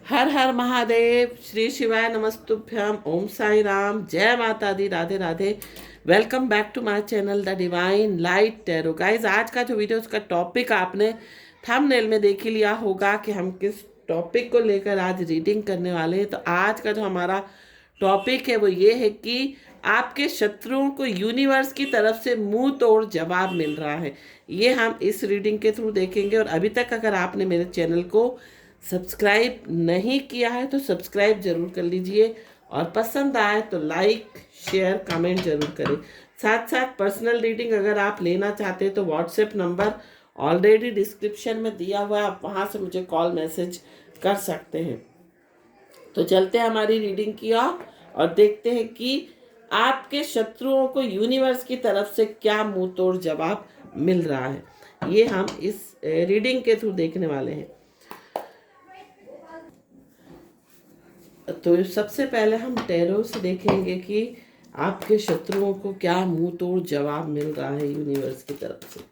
हर हर महादेव। श्री शिवाय नमस्तुभ्यम। ओम साई राम। जय माता दी। Radhe Radhe. Welcome back to my channel the divine light tarot. Guys, आज का जो वीडियो उसका टॉपिक आपने थंबनेल में देख ही लिया होगा कि हम किस टॉपिक को लेकर आज रीडिंग करने वाले हैं। तो आज का जो हमारा टॉपिक है वो ये है कि आपके शत्रुओं को यूनिवर्स की तरफ से मुंह तोड़ जवाब मिल रहा है। ये हम इस रीडिंग के थ्रू देखेंगे। और अभी तक अगर आपने मेरे चैनल को सब्सक्राइब नहीं किया है तो सब्सक्राइब जरूर कर लीजिए, और पसंद आए तो लाइक शेयर कमेंट जरूर करें। साथ साथ पर्सनल रीडिंग अगर आप लेना चाहते हैं तो व्हाट्सएप नंबर ऑलरेडी डिस्क्रिप्शन में दिया हुआ है, आप वहाँ से मुझे कॉल मैसेज कर सकते हैं। तो चलते हैं हमारी रीडिंग की ओर और देखते हैं कि आपके शत्रुओं को यूनिवर्स की तरफ से क्या मुंह तोड़ जवाब मिल रहा है। ये हम इस रीडिंग के थ्रू देखने वाले हैं। तो सबसे पहले हम टैरो से देखेंगे कि आपके शत्रुओं को क्या मुंह तोड़ जवाब मिल रहा है यूनिवर्स की तरफ से।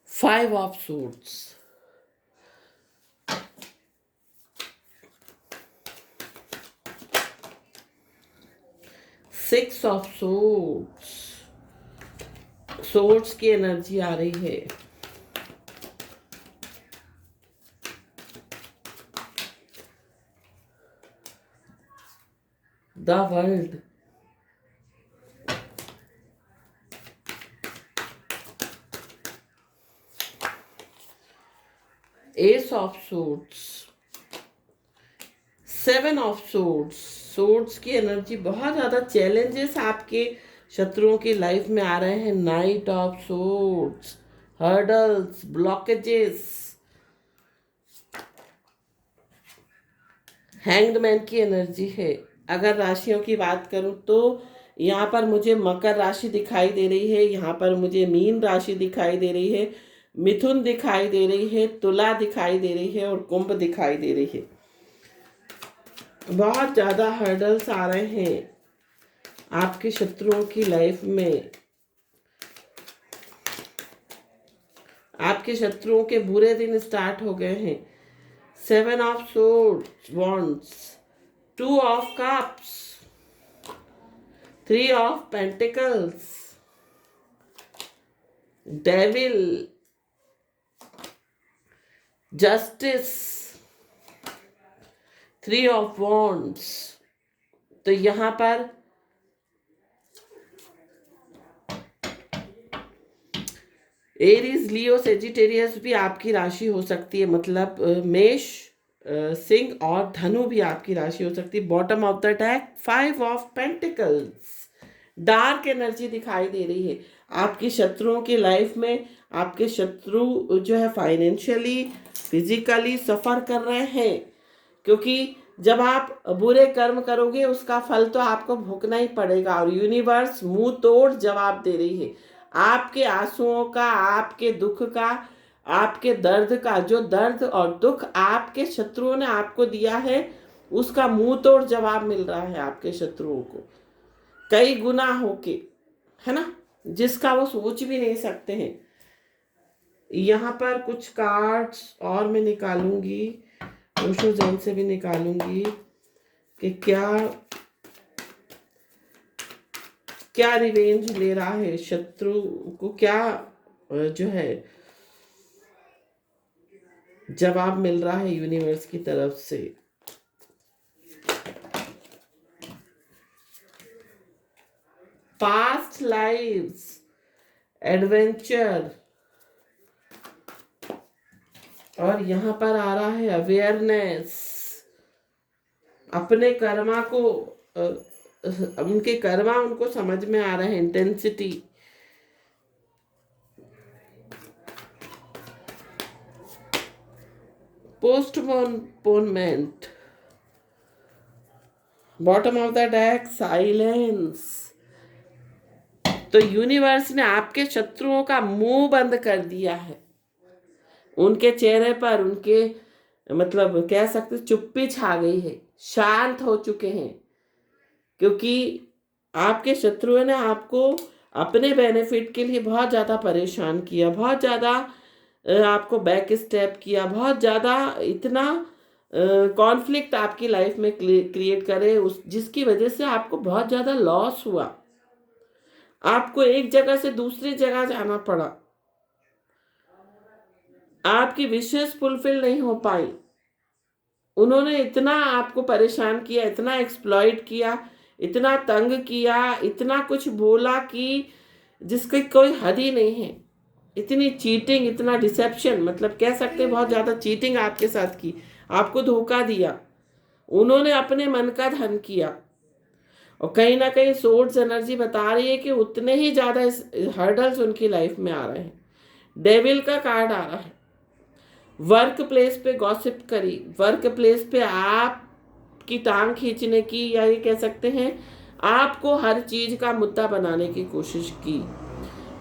Five of suits, six of swords, swords की एनर्जी आ रही है। The world, S of swords, seven of swords. Swords की एनर्जी, बहुत ज्यादा चैलेंजेस आपके शत्रुओं की लाइफ में आ रहे हैं। Night of swords, hurdles, blockages, hanged man की एनर्जी है। अगर राशियों की बात करूं तो यहाँ पर मुझे मकर राशि दिखाई दे रही है, यहाँ पर मुझे मीन राशि दिखाई दे रही है, मिथुन दिखाई दे रही है, तुला दिखाई दे रही है और कुंभ दिखाई दे रही है। बहुत ज़्यादा हर्डल्स आ रहे हैं आपके शत्रुओं की लाइफ में। आपके शत्रुओं के बुरे दिन स्टार्ट हो गए हैं। Seven of swords, wands, two of cups, three of pentacles, devil, justice, three of wands. तो यहां पर एरीज, लियो, सेजिटेरियस भी आपकी राशि हो सकती है। मतलब मेष, सिंह और धनु भी आपकी राशि हो सकती है। Bottom of the deck, five of pentacles, dark energy दिखाई दे रही है आपकी शत्रुओं की लाइफ में। आपके शत्रु जो है फाइनेंशियली, फिजिकली सफर कर रहे हैं, क्योंकि जब आप बुरे कर्म करोगे उसका फल तो आपको भुगतना ही पड़ेगा। और यूनिवर्स मुंह तोड़ जवाब दे रही है आपके आंसुओं का, आपके दुख का, आपके दर्द का। जो दर्द और दुख आपके शत्रुओं ने आपको दिया है उसका मुंह तोड़ जवाब मिल रहा है आपके शत्रुओं को, कई गुना होके, है ना, जिसका वो सोच भी नहीं सकते हैं। यहाँ पर कुछ कार्ड्स और मैं निकालूंगी, ओशो जैन से भी निकालूंगी कि क्या क्या रिवेंज ले रहा है शत्रु को, क्या जो है जवाब मिल रहा है यूनिवर्स की तरफ से। पास्ट लाइव्स, एडवेंचर, और यहां पर आ रहा है अवेयरनेस। अपने कर्मा को उनके कर्मा उनको समझ में आ रहे हैं, intensity. Postponement, bottom of the deck, silence. तो यूनिवर्स ने आपके शत्रुओं का मुंह बंद कर दिया है। उनके चेहरे पर, उनके मतलब कह सकते चुप्पी छा गई है, शांत हो चुके हैं क्योंकि आपके शत्रुओं ने आपको अपने बेनिफिट के लिए बहुत ज़्यादा परेशान किया, बहुत ज़्यादा आपको बैक स्टेप किया, बहुत ज़्यादा इतना कॉन्फ्लिक्ट आपकी लाइफ में क्रिएट करे, उस जिसकी वजह से आपको बहुत ज़्यादा लॉस हुआ, आपको एक जगह से दूसरी जगह जाना पड़ा, आपकी विशेष फुलफिल नहीं हो पाई। उन्होंने इतना आपको परेशान किया, इतना एक्सप्लॉइट किया, इतना तंग किया, इतना कुछ बोला कि जिसकी कोई हद ही नहीं है। इतनी चीटिंग, इतना डिसेप्शन, मतलब कह सकते हैं बहुत ज़्यादा चीटिंग आपके साथ की, आपको धोखा दिया। उन्होंने अपने मन का धन किया, और कहीं ना कहीं सोर्स एनर्जी बता रही है कि उतने ही ज़्यादा हर्डल्स उनकी लाइफ में आ रहे हैं। डेविल का कार्ड आ रहा है। वर्क प्लेस पे गॉसिप करी, वर्क प्लेस पे आप की टांग खींचने की, या ये कह सकते हैं आपको हर चीज का मुद्दा बनाने की कोशिश की,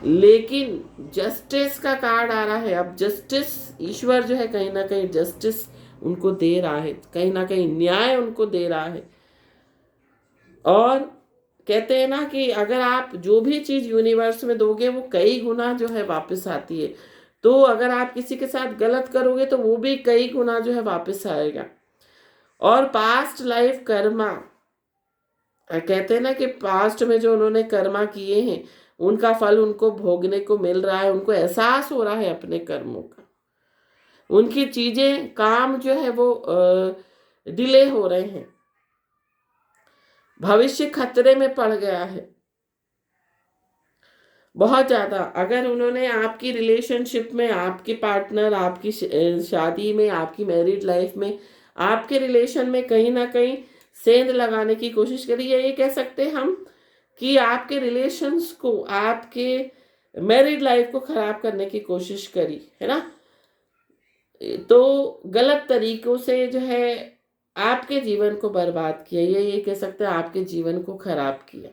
लेकिन जस्टिस का कार्ड आ रहा है। अब जस्टिस, ईश्वर जो है कहीं ना कहीं जस्टिस उनको दे रहा है, कहीं ना कहीं न्याय उनको दे रहा है। और कहते हैं ना कि अगर आप जो भी चीज यूनिवर्स में दोगे वो कई गुना जो है वापस आती है। तो अगर आप किसी के साथ गलत करोगे तो वो भी कई गुना जो है वापस आएगा। और पास्ट लाइफ कर्मा, कहते हैं ना कि पास्ट में जो उन्होंने कर्मा किए हैं उनका फल उनको भोगने को मिल रहा है, उनको एहसास हो रहा है अपने कर्मों का। उनकी चीजें, काम जो है वो डिले हो रहे हैं, भविष्य खतरे में पड़ गया है बहुत ज्यादा। अगर उन्होंने आपकी रिलेशनशिप में, आपके पार्टनर, आपकी शादी में, आपकी मैरिड लाइफ में, आपके रिलेशन में कहीं ना कहीं सेंध लगाने की कोशिश करी, या ये कह सकते हैं हम कि आपके रिलेशंस को, आपके मैरिड लाइफ को खराब करने की कोशिश करी है ना, तो गलत तरीकों से जो है आपके जीवन को बर्बाद किया, ये कह सकते हैं आपके जीवन को खराब किया,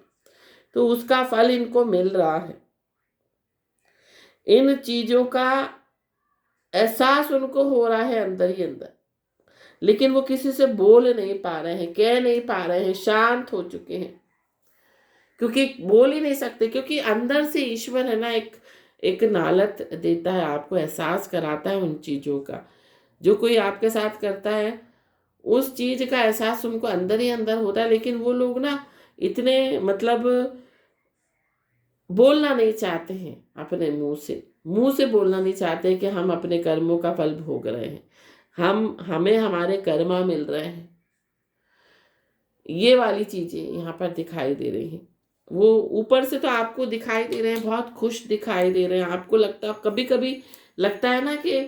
तो उसका फल इनको मिल रहा है। इन चीजों का एहसास उनको हो रहा है अंदर ही अंदर, लेकिन वो किसी से बोल नहीं पा रहे हैं, कह नहीं पा रहे हैं, शांत हो चुके हैं, क्योंकि बोल ही नहीं सकते, क्योंकि अंदर से ईश्वर है ना एक एक नालत देता है, आपको एहसास कराता है उन चीजों का। जो कोई आपके साथ करता है उस चीज का एहसास उनको अंदर ही अंदर होता है, लेकिन वो लोग ना इतने मतलब बोलना नहीं चाहते हैं, अपने मुंह से बोलना नहीं चाहते कि हम अपने कर्मों का फल भोग रहे हैं, हमें हमारे कर्मा मिल रहे हैं। ये वाली चीजें यहाँ पर दिखाई दे रही हैं। वो ऊपर से तो आपको दिखाई दे रहे हैं, बहुत खुश दिखाई दे रहे हैं, आपको लगता, कभी कभी लगता है ना कि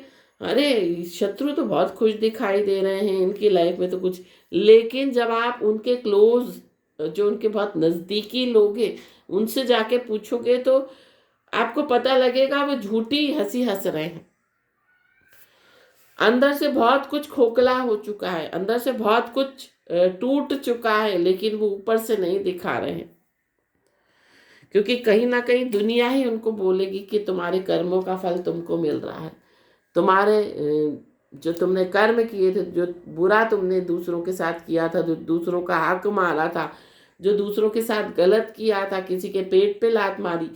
अरे शत्रु तो बहुत खुश दिखाई दे रहे हैं, इनकी लाइफ में तो कुछ, लेकिन जब आप उनके क्लोज, जो उनके बहुत नजदीकी लोग हैं, उनसे जाके पूछोगे तो आपको पता लगेगा वो झूठी हंसी हंस रहे हैं। अंदर से बहुत कुछ खोखला हो चुका है, अंदर से बहुत कुछ टूट चुका है, लेकिन वो ऊपर से नहीं दिखा रहे हैं, क्योंकि कहीं ना कहीं दुनिया ही उनको बोलेगी कि तुम्हारे कर्मों का फल तुमको मिल रहा है। तुम्हारे जो तुमने कर्म किए थे, जो बुरा तुमने दूसरों के साथ किया था, जो दूसरों का हक मारा था, जो दूसरों के साथ गलत किया था, किसी के पेट पे लात मारी,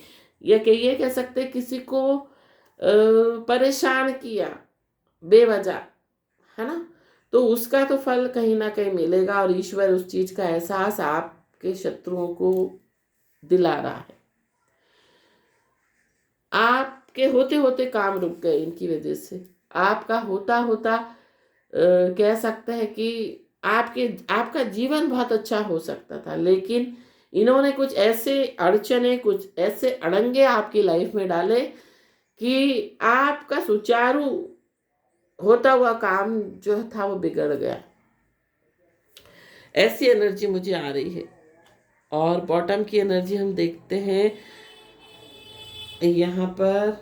या ये कह सकते किसी को परेशान किया बेवजह, है ना, तो उसका तो फल कहीं ना कहीं मिलेगा, और ईश्वर उस चीज का एहसास आपके शत्रुओं को दिला रहा है। आपके होते होते काम रुक गए इनकी वजह से, आपका होता होता कह सकते हैं कि आपका जीवन बहुत अच्छा हो सकता था, लेकिन इन्होंने कुछ ऐसे अड़चने, कुछ ऐसे अड़ंगे आपकी लाइफ में डाले कि आपका सुचारू होता हुआ काम जो था वो बिगड़ गया। ऐसी एनर्जी मुझे आ रही है। और बॉटम की एनर्जी हम देखते हैं यहाँ पर,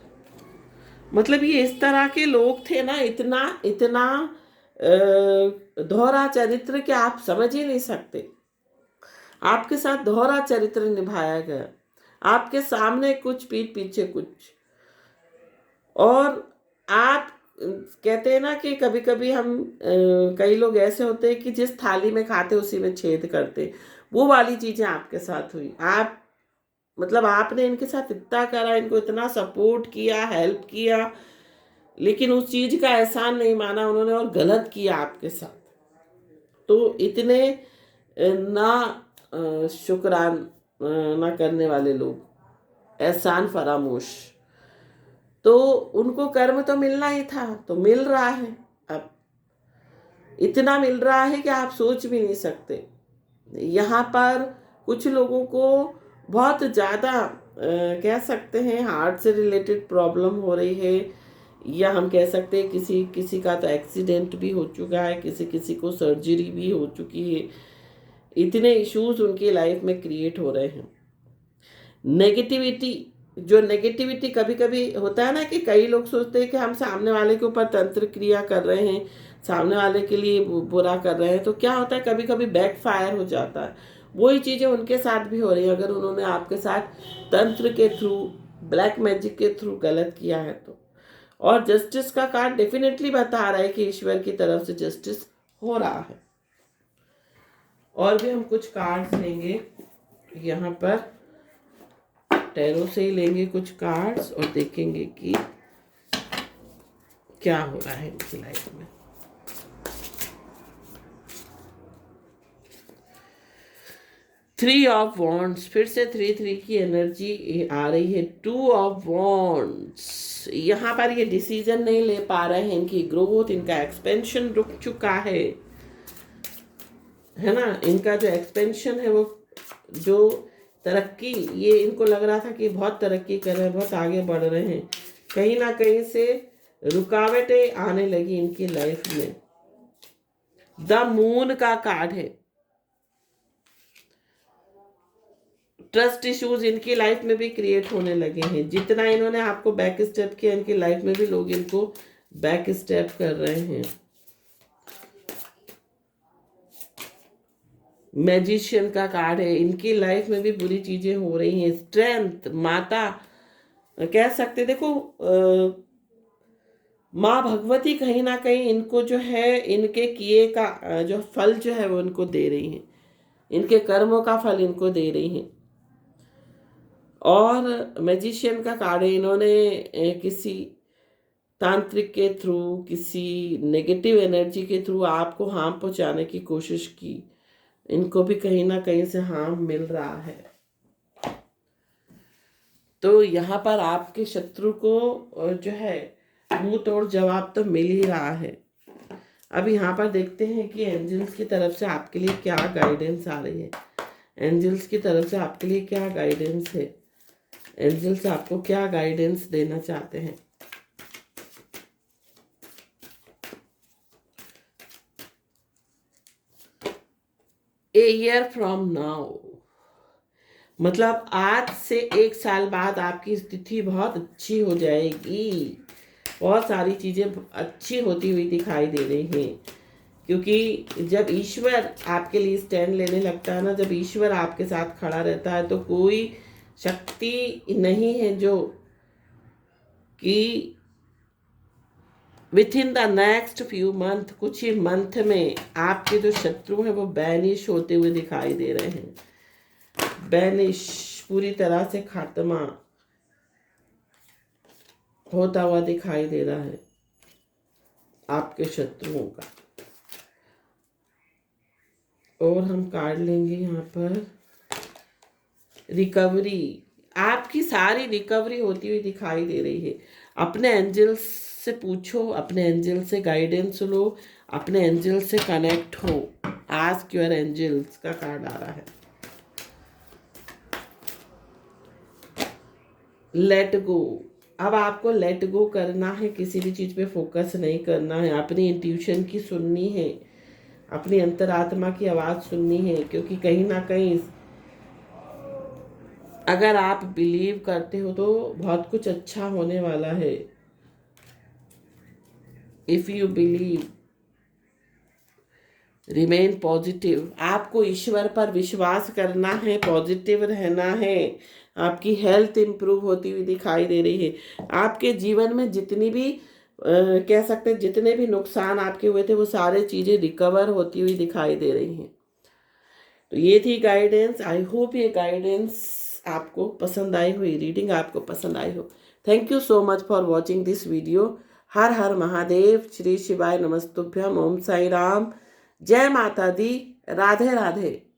मतलब ये इस तरह के लोग थे ना, इतना इतना दोहरा चरित्र कि आप समझ ही नहीं सकते। आपके साथ दोहरा चरित्र निभाया गया, आपके सामने कुछ, पीठ पीछे कुछ। और आप कहते हैं ना कि कभी कभी हम कई लोग ऐसे होते हैं कि जिस थाली में खाते उसी में छेद करते, वो वाली चीज़ें आपके साथ हुई। आप मतलब आपने इनके साथ इतना करा, इनको इतना सपोर्ट किया, हेल्प किया, लेकिन उस चीज़ का एहसान नहीं माना उन्होंने और गलत किया आपके साथ। तो इतने ना शुक्रान ना करने वाले लोग, एहसान फरामोश, तो उनको कर्म तो मिलना ही था, तो मिल रहा है। अब इतना मिल रहा है कि आप सोच भी नहीं सकते। यहाँ पर कुछ लोगों को बहुत ज़्यादा कह सकते हैं हार्ट से रिलेटेड प्रॉब्लम हो रही है, या हम कह सकते हैं किसी किसी का तो एक्सीडेंट भी हो चुका है, किसी किसी को सर्जरी भी हो चुकी है। इतने इश्यूज उनकी लाइफ में क्रिएट हो रहे हैं। नेगेटिविटी, जो नेगेटिविटी कभी कभी होता है ना कि कई लोग सोचते हैं कि हम सामने वाले के ऊपर तंत्र क्रिया कर रहे हैं, सामने वाले के लिए बुरा कर रहे हैं, तो क्या होता है कभी कभी बैक फायर हो जाता है। वही चीज़ें उनके साथ भी हो रही है अगर उन्होंने आपके साथ तंत्र के थ्रू, ब्लैक मैजिक के थ्रू गलत किया है तो। और जस्टिस का कार्ड डेफिनेटली बता रहा है कि ईश्वर की तरफ से जस्टिस हो रहा है। और भी हम कुछ कार्ड्स लेंगे यहाँ पर, टैरो से ही लेंगे कुछ कार्ड्स और देखेंगे कि क्या हो रहा है इनकी लाइफ में। थ्री ऑफ वॉन्ड्स, फिर से 3-3 की एनर्जी आ रही है। 2 ऑफ वॉन्ड्स, यहाँ पर ये डिसीजन नहीं ले पा रहे हैं, इनकी ग्रोथ, इनका एक्सपेंशन रुक चुका है ना। इनका जो एक्सपेंशन है, वो जो तरक्की, ये इनको लग रहा था कि बहुत तरक्की कर रहे हैं, बहुत आगे बढ़ रहे हैं, कहीं ना कहीं से रुकावटें आने लगी इनकी लाइफ में। द मून का कार्ड है। ट्रस्ट इश्यूज इनकी लाइफ में भी क्रिएट होने लगे हैं। जितना इन्होंने आपको बैक स्टेप किया, इनकी लाइफ में भी लोग इनको बैक स्टेप कर रहे हैं। मैजिशियन का कार्ड है। इनकी लाइफ में भी बुरी चीजें हो रही हैं। स्ट्रेंथ, माता कह सकते, देखो माँ भगवती कहीं ना कहीं इनको जो है, इनके किए का जो फल जो है वो इनको दे रही हैं, इनके कर्मों का फल इनको दे रही हैं। और मैजिशियन का कार्ड है। इन्होंने किसी तांत्रिक के थ्रू, किसी नेगेटिव एनर्जी के थ्रू आपको हार्म पहुंचाने की कोशिश की, इनको भी कहीं ना कहीं से हार्म मिल रहा है। तो यहाँ पर आपके शत्रु को जो है मुंह तोड़ जवाब तो मिल ही रहा है। अब यहाँ पर देखते हैं कि एंजल्स की तरफ से आपके लिए क्या गाइडेंस आ रही है। एंजल्स की तरफ से आपके लिए क्या गाइडेंस है, एंजल्स आपको क्या गाइडेंस देना चाहते हैं। ए ईयर फ्रॉम नाउ, मतलब आज से 1 साल बाद आपकी स्थिति बहुत अच्छी हो जाएगी। बहुत सारी चीज़ें अच्छी होती हुई दिखाई दे रही हैं, क्योंकि जब ईश्वर आपके लिए स्टैंड लेने लगता है ना, जब ईश्वर आपके साथ खड़ा रहता है, तो कोई शक्ति नहीं है जो कि with in the next few month, कुछ ही मंथ में आपके जो शत्रु हैं वो बैनिश होते हुए दिखाई दे रहे हैं। बैनिश, पूरी तरह से खात्मा होता हुआ दिखाई दे रहा है आपके शत्रुओं का। और हम कार्ड लेंगे यहाँ पर रिकवरी, आपकी सारी रिकवरी होती हुई दिखाई दे रही है। अपने एंजल्स से पूछो, अपने एंजल से गाइडेंस लो, अपने एंजल से कनेक्ट हो। आस्क योर एंजल्स का कार्ड आ रहा है। लेट गो, अब आपको लेट गो करना है, किसी भी चीज़ पे फोकस नहीं करना है, अपनी इंट्यूशन की सुननी है, अपनी अंतरात्मा की आवाज़ सुननी है, क्योंकि कहीं ना कहीं अगर आप बिलीव करते हो तो बहुत कुछ अच्छा होने वाला है। If you believe, remain positive, आपको ईश्वर पर विश्वास करना है, पॉजिटिव रहना है। आपकी हेल्थ इंप्रूव होती हुई दिखाई दे रही है। आपके जीवन में जितनी भी कह सकते हैं जितने भी नुकसान आपके हुए थे, वो सारे चीज़ें रिकवर होती हुई दिखाई दे रही हैं। तो ये थी गाइडेंस। आई होप ये गाइडेंस आपको पसंद आई हो, ये रीडिंग आपको पसंद आई हो। Thank you so much for watching this video. हर हर महादेव, श्री शिवाय नमस्तुभ्यम, ओम साई राम, जय माता दी, राधे राधे।